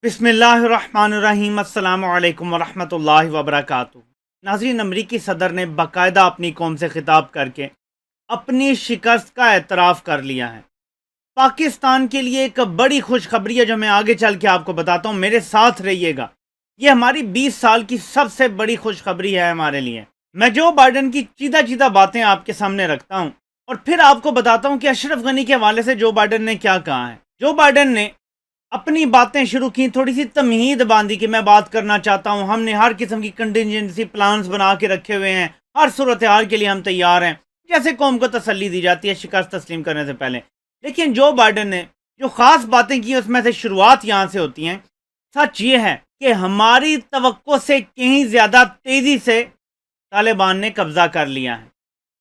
بسم اللہ الرحمن الرحیم۔ السلام علیکم ورحمۃ اللہ وبرکاتہ۔ ناظرین، امریکی صدر نے باقاعدہ اپنی قوم سے خطاب کر کے اپنی شکست کا اعتراف کر لیا ہے۔ پاکستان کے لیے ایک بڑی خوشخبری ہے جو میں آگے چل کے آپ کو بتاتا ہوں، میرے ساتھ رہیے گا۔ یہ ہماری 20 سال کی سب سے بڑی خوشخبری ہے ہمارے لیے۔ میں جو بائیڈن کی چیدہ باتیں آپ کے سامنے رکھتا ہوں اور پھر آپ کو بتاتا ہوں کہ اشرف غنی کے حوالے سے جو بائیڈن نے کیا کہا ہے۔ جو بائیڈن نے اپنی باتیں شروع کی، تھوڑی سی تمہید باندھی کہ میں بات کرنا چاہتا ہوں، ہم نے ہر قسم کی کنٹینجنسی پلانز بنا کے رکھے ہوئے ہیں، ہر صورتحال کے لیے ہم تیار ہیں، جیسے قوم کو تسلی دی جاتی ہے شکست تسلیم کرنے سے پہلے۔ لیکن جو بائیڈن نے جو خاص باتیں کی اس میں سے شروعات یہاں سے ہوتی ہیں۔ سچ یہ ہے کہ ہماری توقع سے کہیں زیادہ تیزی سے طالبان نے قبضہ کر لیا ہے،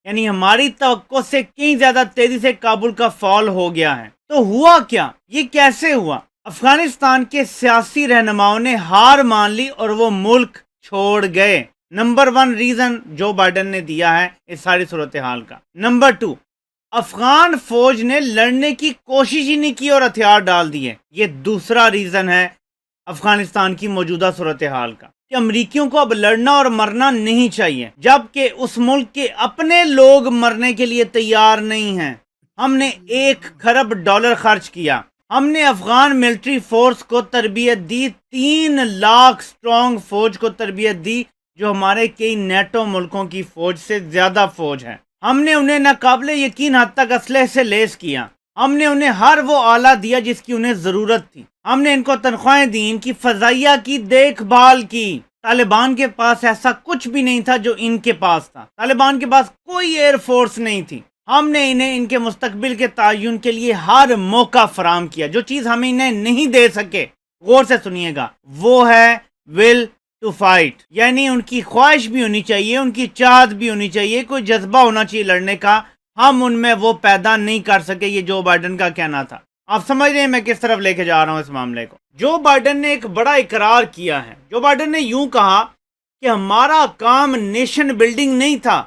یعنی ہماری توقع سے کہیں زیادہ تیزی سے کابل کا فال ہو گیا ہے۔ تو ہوا کیا؟ یہ کیسے ہوا؟ افغانستان کے سیاسی رہنماؤں نے ہار مان لی اور وہ ملک چھوڑ گئے۔ نمبر 1 ریزن جو بائیڈن نے دیا ہے اس ساری صورتحال کا۔ نمبر 2، افغان فوج نے لڑنے کی کوشش ہی نہیں کی اور ہتھیار ڈال دیے۔ یہ دوسرا ریزن ہے افغانستان کی موجودہ صورتحال کا، کہ امریکیوں کو اب لڑنا اور مرنا نہیں چاہیے، جبکہ اس ملک کے اپنے لوگ مرنے کے لیے تیار نہیں ہیں۔ ہم نے $1 کھرب خرچ کیا، ہم نے افغان ملٹری فورس کو تربیت دی، 3 لاکھ سٹرونگ فوج کو تربیت دی، جو ہمارے کئی نیٹو ملکوں کی فوج سے زیادہ فوج ہے۔ ہم نے انہیں ناقابل یقین حد تک اسلحے سے لیس کیا، ہم نے انہیں ہر وہ آلہ دیا جس کی انہیں ضرورت تھی، ہم نے ان کو تنخواہیں دی، ان کی فضائیہ کی دیکھ بھال کی۔ طالبان کے پاس ایسا کچھ بھی نہیں تھا جو ان کے پاس تھا، طالبان کے پاس کوئی ایئر فورس نہیں تھی۔ ہم نے انہیں ان کے مستقبل کے تعین کے لیے ہر موقع فراہم کیا۔ جو چیز ہم انہیں نہیں دے سکے، غور سے سنیے گا، وہ ہے ول ٹو فائٹ، یعنی ان کی خواہش بھی ہونی چاہیے، ان کی چاہت بھی ہونی چاہیے، کوئی جذبہ ہونا چاہیے لڑنے کا۔ ہم ان میں وہ پیدا نہیں کر سکے۔ یہ جو بائیڈن کا کہنا تھا۔ آپ سمجھ رہے ہیں میں کس طرف لے کے جا رہا ہوں اس معاملے کو۔ جو بائیڈن نے ایک بڑا اقرار کیا ہے۔ جو بائیڈن نے یوں کہا کہ ہمارا کام نیشن بلڈنگ نہیں تھا۔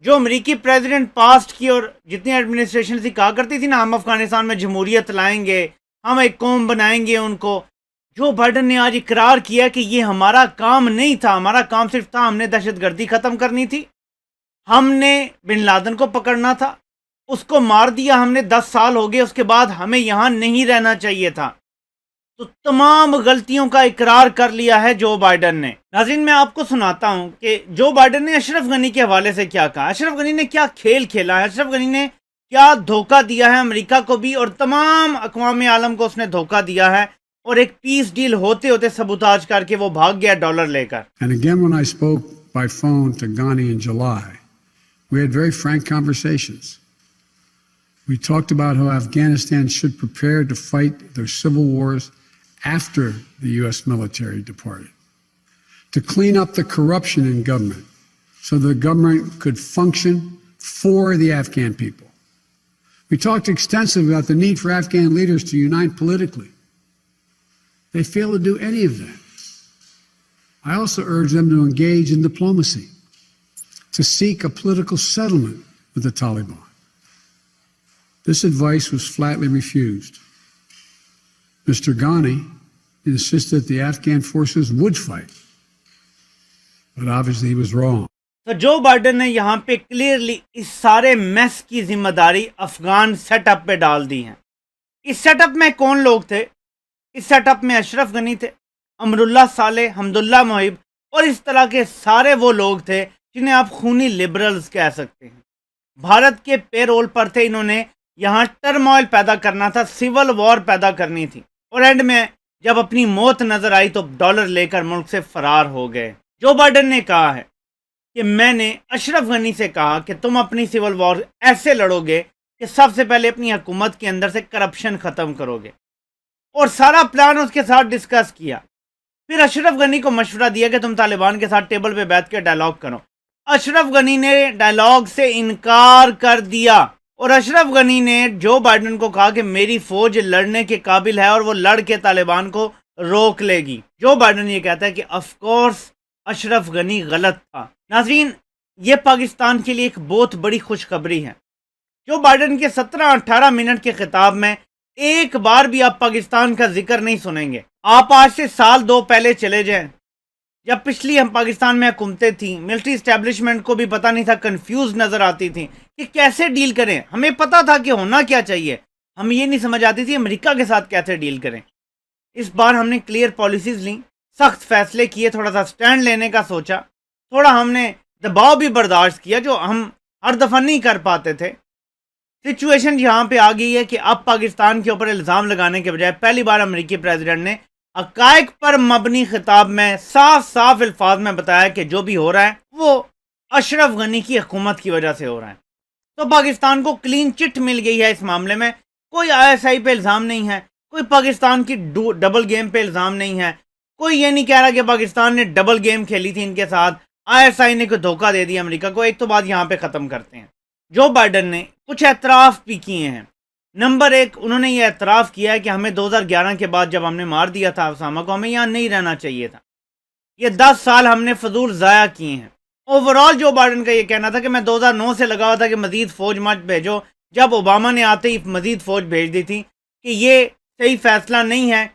جو امریکی پریزیڈنٹ پاسٹ کی اور جتنی ایڈمنسٹریشن سے کہا کرتی تھی نا، ہم افغانستان میں جمہوریت لائیں گے، ہم ایک قوم بنائیں گے ان کو، جو بائیڈن نے آج اقرار کیا کہ یہ ہمارا کام نہیں تھا، ہمارا کام صرف تھا ہم نے دہشت گردی ختم کرنی تھی، ہم نے بن لادن کو پکڑنا تھا، اس کو مار دیا ہم نے، 10 سال ہو گئے، اس کے بعد ہمیں یہاں نہیں رہنا چاہیے تھا۔ تو تمام غلطیوں کا اقرار کر لیا ہے جو بائیڈن نے۔ ناظرین، میں آپ کو سناتا ہوں کہ جو بائیڈن نے اشرف غنی کے حوالے سے کیا کہا۔ اشرف غنی نے کیا کھیل کھیلا ہے، اشرف غنی نے کیا دھوکہ دیا ہے امریکہ کو بھی، اور تمام اقوام عالم کو اس نے دھوکہ دیا ہے، اور ایک پیس ڈیل ہوتے ہوتے سبوتاج کر کے وہ بھاگ گیا ڈالر لے کر۔ And again, when I spoke by phone to Ghani in July, we had very frank conversations. We talked about how Afghanistan should prepare to fight their civil wars after the U.S. military departed, to clean up the corruption in government so the government could function for the Afghan people. We talked extensively about the need for Afghan leaders to unite politically. They failed to do any of that. I also urged them to engage in diplomacy, to seek a political settlement with the Taliban. This advice was flatly refused. Mr. Ghani insisted that the Afghan forces would fight, but obviously he was wrong. تو Joe Biden نے یہاں پہ clearly اس سارے mass کی ذمہ داری Afghan set up پہ ڈال دی ہے۔ اس سیٹ اپ میں کون لوگ تھے؟ اس سیٹ اپ میں اشرف غنی تھے، امراللہ صالح، حمداللہ محب، اور اس طرح کے سارے وہ لوگ تھے جنہیں آپ خونی لبرلز کہہ سکتے ہیں۔ بھارت کے پے رول پر تھے، انہوں نے یہاں ٹرموائل پیدا کرنا تھا، سول وار پیدا کرنی تھی، اور اینڈ میں جب اپنی موت نظر آئی تو ڈالر لے کر ملک سے فرار ہو گئے۔ جو بائیڈن نے کہا ہے کہ میں نے اشرف غنی سے کہا کہ تم اپنی سول وار ایسے لڑو گے کہ سب سے پہلے اپنی حکومت کے اندر سے کرپشن ختم کرو گے، اور سارا پلان اس کے ساتھ ڈسکس کیا۔ پھر اشرف غنی کو مشورہ دیا کہ تم طالبان کے ساتھ ٹیبل پہ بیٹھ کے ڈائلاگ کرو۔ اشرف غنی نے ڈائلاگ سے انکار کر دیا، اور اشرف غنی نے جو بائیڈن کو کہا کہ میری فوج لڑنے کے قابل ہے اور وہ لڑ کے طالبان کو روک لے گی۔ جو بائیڈن یہ کہتا ہے کہ آف کورس اشرف غنی غلط تھا۔ ناظرین، یہ پاکستان کے لیے ایک بہت بڑی خوشخبری ہے۔ جو بائیڈن کے 17-18 منٹ کے خطاب میں ایک بار بھی آپ پاکستان کا ذکر نہیں سنیں گے. آپ آج سے سال دو پہلے چلے جائیں جب پچھلی ہم پاکستان میں حکومتیں تھیں, ملٹری اسٹیبلشمنٹ کو بھی پتہ نہیں تھا, کنفیوز نظر آتی تھیں کہ کیسے ڈیل کریں. ہمیں پتہ تھا کہ ہونا کیا چاہیے, ہم یہ نہیں سمجھ آتی تھی امریکہ کے ساتھ کیسے ڈیل کریں. اس بار ہم نے کلیئر پالیسیز لیں, سخت فیصلے کیے, تھوڑا سا سٹینڈ لینے کا سوچا, تھوڑا ہم نے دباؤ بھی برداشت کیا جو ہم ہر دفعہ نہیں کر پاتے تھے. سچویشن یہاں پہ آ گئی ہے کہ اب پاکستان کے اوپر الزام لگانے کے بجائے پہلی بار امریکی پریزیڈنٹ نے حقائق پر مبنی خطاب میں صاف صاف الفاظ میں بتایا کہ جو بھی ہو رہا ہے وہ اشرف غنی کی حکومت کی وجہ سے ہو رہا ہے. تو پاکستان کو کلین چٹ مل گئی ہے اس معاملے میں. کوئی آئی ایس آئی پہ الزام نہیں ہے, کوئی پاکستان کی ڈبل گیم پہ الزام نہیں ہے, کوئی یہ نہیں کہہ رہا کہ پاکستان نے ڈبل گیم کھیلی تھی ان کے ساتھ, آئی ایس آئی نے کوئی دھوکہ دے دیا امریکہ کو. ایک تو بات یہاں پہ ختم کرتے ہیں. جو بائیڈن نے کچھ اعتراف بھی کیے ہیں. نمبر ایک, انہوں نے یہ اعتراف کیا ہے کہ ہمیں 2011 کے بعد جب ہم نے مار دیا تھا اسامہ کو, ہمیں یہاں نہیں رہنا چاہیے تھا. یہ 10 سال ہم نے فضول ضائع کیے ہیں. اوورال جو بائیڈن کا یہ کہنا تھا کہ میں 2009 سے لگا ہوا تھا کہ مزید فوج مت بھیجو, جب اوباما نے آتے ہی مزید فوج بھیج دی تھی, کہ یہ صحیح فیصلہ نہیں ہے.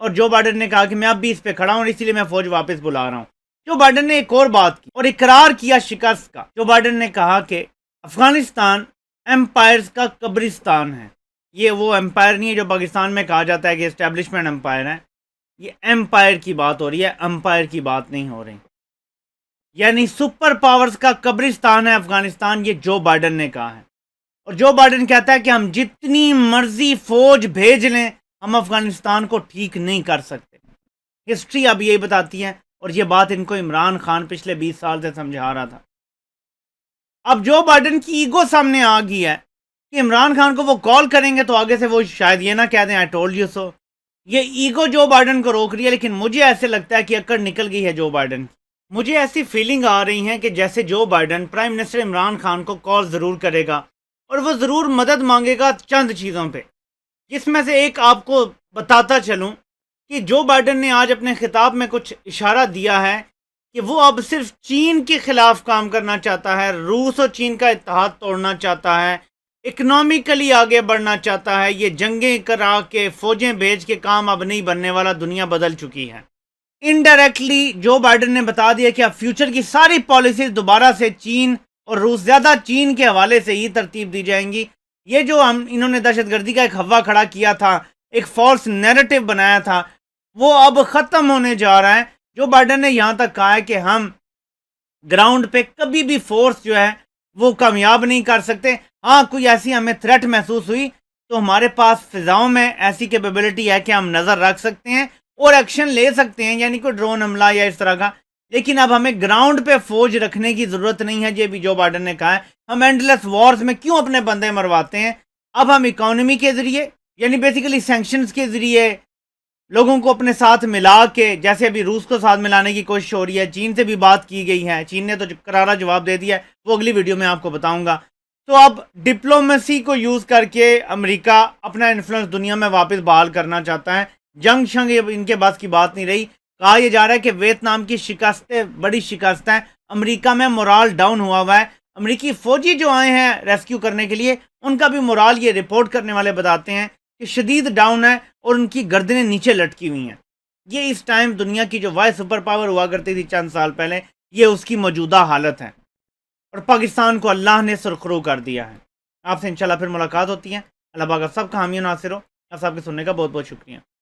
اور جو بائیڈن نے کہا کہ میں اب بھی اس پہ کھڑا ہوں اور اسی لیے میں فوج واپس بلا رہا ہوں. جو بائیڈن نے ایک اور بات کی اور اقرار کیا شکست کا. جو بائیڈن نے کہا کہ افغانستان امپائرز کا قبرستان ہے. یہ وہ امپائر نہیں ہے جو پاکستان میں کہا جاتا ہے کہ اسٹیبلشمنٹ امپائر ہے. یہ امپائر کی بات ہو رہی ہے, امپائر کی بات نہیں ہو رہی. یعنی سپر پاورز کا قبرستان ہے افغانستان, یہ جو بائیڈن نے کہا ہے. اور جو بائیڈن کہتا ہے کہ ہم جتنی مرضی فوج بھیج لیں ہم افغانستان کو ٹھیک نہیں کر سکتے. ہسٹری اب یہی بتاتی ہے, اور یہ بات ان کو عمران خان پچھلے 20 سال سے سمجھا رہا تھا. اب جو بائیڈن کی ایگو سامنے آ گئی ہے کہ عمران خان کو وہ کال کریں گے تو آگے سے وہ شاید یہ نہ کہہ دیں آئی ٹولڈ یو سو. یہ ایگو جو بائیڈن کو روک رہی ہے. لیکن مجھے ایسے لگتا ہے کہ اکڑ نکل گئی ہے جو بائیڈن کی. مجھے ایسی فیلنگ آ رہی ہے کہ جیسے Joe Biden prime minister Imran Khan کو کال ضرور کرے گا اور وہ ضرور مدد مانگے گا چند چیزوں پہ, جس میں سے ایک آپ کو بتاتا چلوں کہ جو بائیڈن نے آج اپنے خطاب میں کچھ اشارہ دیا ہے کہ وہ اب صرف چین کے خلاف کام کرنا چاہتا ہے, روس اور چین کا اتحاد توڑنا چاہتا ہے, اکنامکلی آگے بڑھنا چاہتا ہے. یہ جنگیں کرا کے فوجیں بھیج کے کام اب نہیں بننے والا, دنیا بدل چکی ہے. انڈائریکٹلی جو بائیڈن نے بتا دیا کہ اب فیوچر کی ساری پالیسیز دوبارہ سے چین اور روس, زیادہ چین کے حوالے سے ہی ترتیب دی جائیں گی. یہ جو انہوں نے دہشت گردی کا ایک ہوا کھڑا کیا تھا, ایک فالس نیریٹو بنایا تھا, وہ اب ختم ہونے جا رہا ہے. جو بائیڈن نے یہاں تک کہا ہے کہ ہم گراؤنڈ پہ کبھی بھی فورس جو ہے وہ کامیاب نہیں کر سکتے. ہاں کوئی ایسی ہمیں تھریٹ محسوس ہوئی تو ہمارے پاس فضاؤں میں ایسی کیپیبلٹی ہے کہ ہم نظر رکھ سکتے ہیں اور ایکشن لے سکتے ہیں, یعنی کوئی ڈرون حملہ یا اس طرح کا. لیکن اب ہمیں گراؤنڈ پہ فوج رکھنے کی ضرورت نہیں ہے. یہ بھی جو بائیڈن نے کہا ہے. ہم اینڈلیس وارز میں کیوں اپنے بندے مرواتے ہیں. اب ہم اکانومی کے ذریعے, یعنی بیسیکلی سینکشنز کے ذریعے لوگوں کو اپنے ساتھ ملا کے, جیسے ابھی روس کو ساتھ ملانے کی کوشش ہو رہی ہے, چین سے بھی بات کی گئی ہے, چین نے تو کرارا جواب دے دیا ہے, وہ اگلی ویڈیو میں آپ کو بتاؤں گا. تو اب ڈپلومیسی کو یوز کر کے امریکہ اپنا انفلوئنس دنیا میں واپس بحال کرنا چاہتا ہے. جنگ شنگ ان کے بس کی بات نہیں رہی. کہا یہ جا رہا ہے کہ ویتنام کی شکستیں بڑی شکست ہیں, امریکہ میں مورال ڈاؤن ہوا ہے. امریکی فوجی جو آئے ہیں ریسکیو کرنے کے لیے, ان کا بھی مورال یہ رپورٹ کرنے والے بتاتے ہیں کہ شدید ڈاؤن ہے اور ان کی گردنیں نیچے لٹکی ہوئی ہیں. یہ اس ٹائم دنیا کی جو وائی سپر پاور ہوا کرتی تھی چند سال پہلے, یہ اس کی موجودہ حالت ہے. اور پاکستان کو اللہ نے سرخرو کر دیا ہے. آپ سے انشاءاللہ پھر ملاقات ہوتی ہے. اللہ پاک آپ سب کا حامی و ناصر ہو. آپ سب کے سننے کا بہت بہت شکریہ.